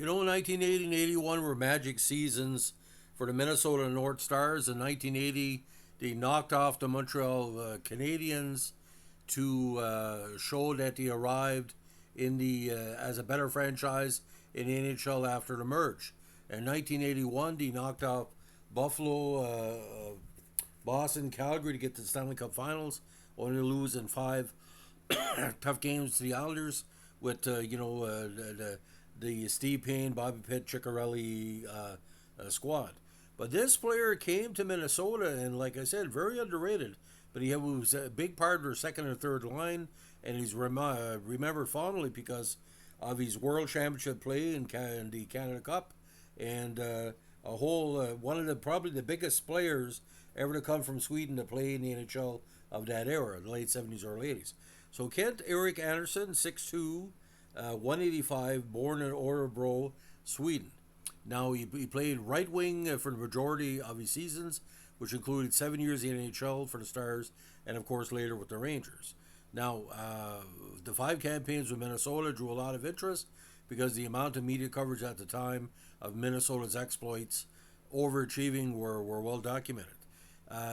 1980 and 81 were magic seasons for the Minnesota North Stars. In 1980, they knocked off the Montreal Canadiens to show that they arrived in the as a better franchise in the NHL after the merge. In 1981, they knocked off Buffalo, Boston, Calgary to get to the Stanley Cup Finals, only to lose in five tough games to the Islanders with the Steve Payne, Bobby Pitt, Ciccarelli squad. But this player came to Minnesota and, like I said, very underrated. But he was a big part of their second or third line, and he's remembered fondly because of his World Championship play in the Canada Cup, and a whole one of the probably the biggest players ever to come from Sweden to play in the NHL of that era, the late 70s, early 80s. So Kent-Erik Andersson, 6'2", 185, born in Örebro, Sweden. Now, he played right wing for the majority of his seasons, which included 7 years in the NHL for the Stars, and of course later with the Rangers. Now, the 5 campaigns with Minnesota drew a lot of interest because the amount of media coverage at the time of Minnesota's exploits, overachieving, were well documented.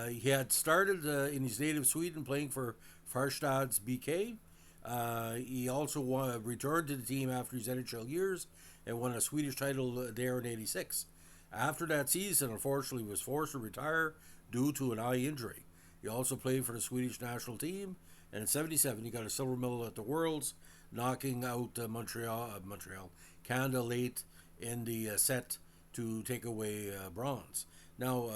He had started in his native Sweden playing for Farstads BK. He also returned to the team after his NHL years and won a Swedish title there in '86. After that season, unfortunately, he was forced to retire due to an eye injury. He also played for the Swedish national team, and in '77 he got a silver medal at the Worlds, knocking out Montreal, Canada late in the set to take away bronze. Now,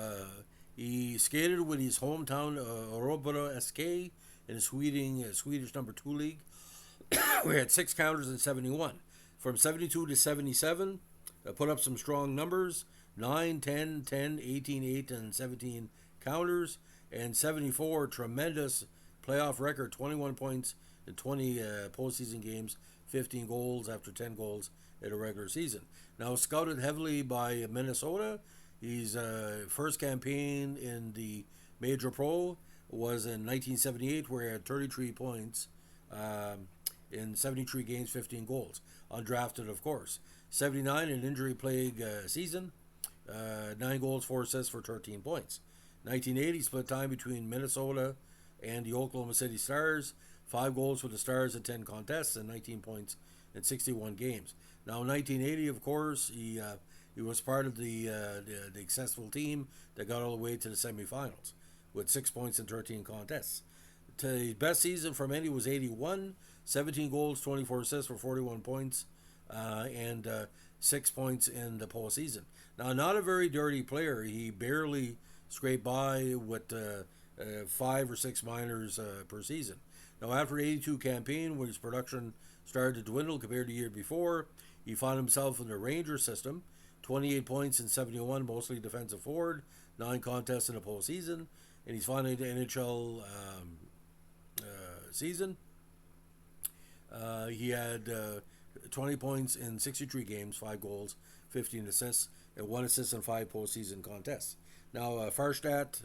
he skated with his hometown Örebro SK in the Swedish number 2 league. We had 6 counters in 71. From 72 to 77, put up some strong numbers: 9, 10, 10, 18, 8, and 17 counters. And 74, tremendous playoff record: 21 points in 20 postseason games, 15 goals after 10 goals in a regular season. Now, scouted heavily by Minnesota, his first campaign in the Major Pro was in 1978, where he had 33 points in 73 games, 15 goals. Undrafted, of course. 79, an injury plague season, 9 goals, 4 assists for 13 points. 1980, split time between Minnesota and the Oklahoma City Stars, 5 goals for the Stars in 10 contests and 19 points in 61 games. Now, in 1980, of course, he was part of the successful team that got all the way to the semifinals with 6 points in 13 contests. His best season from any was 81, 17 goals, 24 assists for 41 points, and 6 points in the postseason. Now, not a very dirty player. He barely scraped by with 5 or 6 minors per season. Now, after the 82 campaign, when his production started to dwindle compared to the year before, he found himself in the Rangers system. 28 points in 71, mostly defensive forward, 9 contests in the postseason, and he's finally the NHL season. He had 20 points in 63 games, 5 goals, 15 assists, and 1 assist in 5 postseason contests. Now, Farstadt,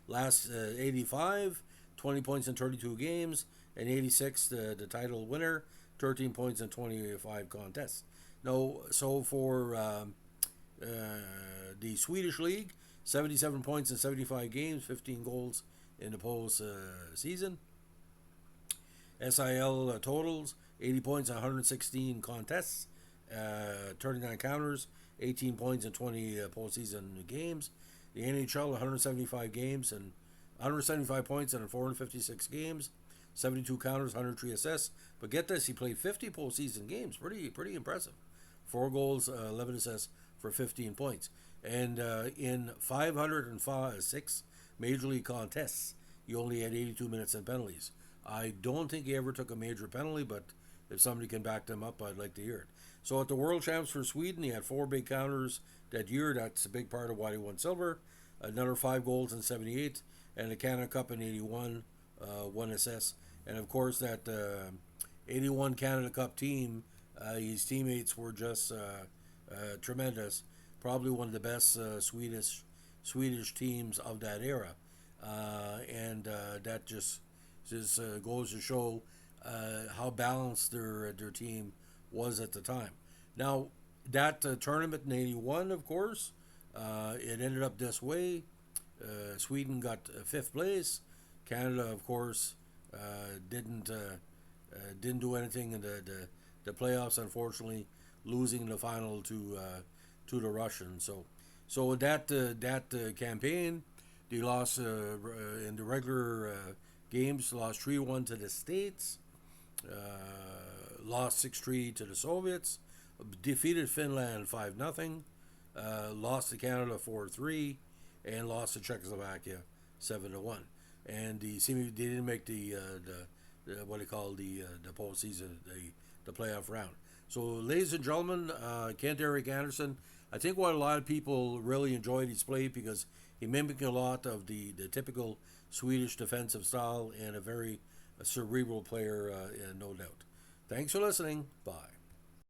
last 85, 20 points in 32 games, and 86, the title winner, 13 points in 25 contests. Now, so for the Swedish League, 77 points in 75 games, 15 goals in the postseason. SIL totals: 80 points in 116 contests, 39 counters, 18 points in 20 postseason games. The NHL: 175 games and 175 points in 456 games, 72 counters, 103 assists. But get this, he played 50 postseason games. Pretty impressive. 4 goals, 11 assists for 15 points. And in 506 major league contests, he only had 82 minutes in penalties. I don't think he ever took a major penalty, but if somebody can back them up, I'd like to hear it. So at the World Champs for Sweden, he had 4 big counters that year. That's a big part of why he won silver. Another 5 goals in 78, and the Canada Cup in 81, 1 assist. And of course, that 81 Canada Cup team, his teammates were just tremendous. Probably one of the best Swedish teams of that era, and that just goes to show how balanced their team was at the time. Now, that tournament in '81, of course, it ended up this way. Sweden got fifth place. Canada, of course, didn't didn't do anything in the playoffs. Unfortunately, losing the final to the Russians. So that campaign, they lost in the regular games. Lost 3-1 to the States. Lost 6-3 to the Soviets. Defeated Finland 5-0. Lost to Canada 4-3, and lost to Czechoslovakia 7-1. And they didn't make the what they call the postseason, the playoff round. So, ladies and gentlemen, Kent-Erik Andersson, I think what a lot of people really enjoyed his play because he mimicked a lot of the typical Swedish defensive style and a very cerebral player, no doubt. Thanks for listening. Bye.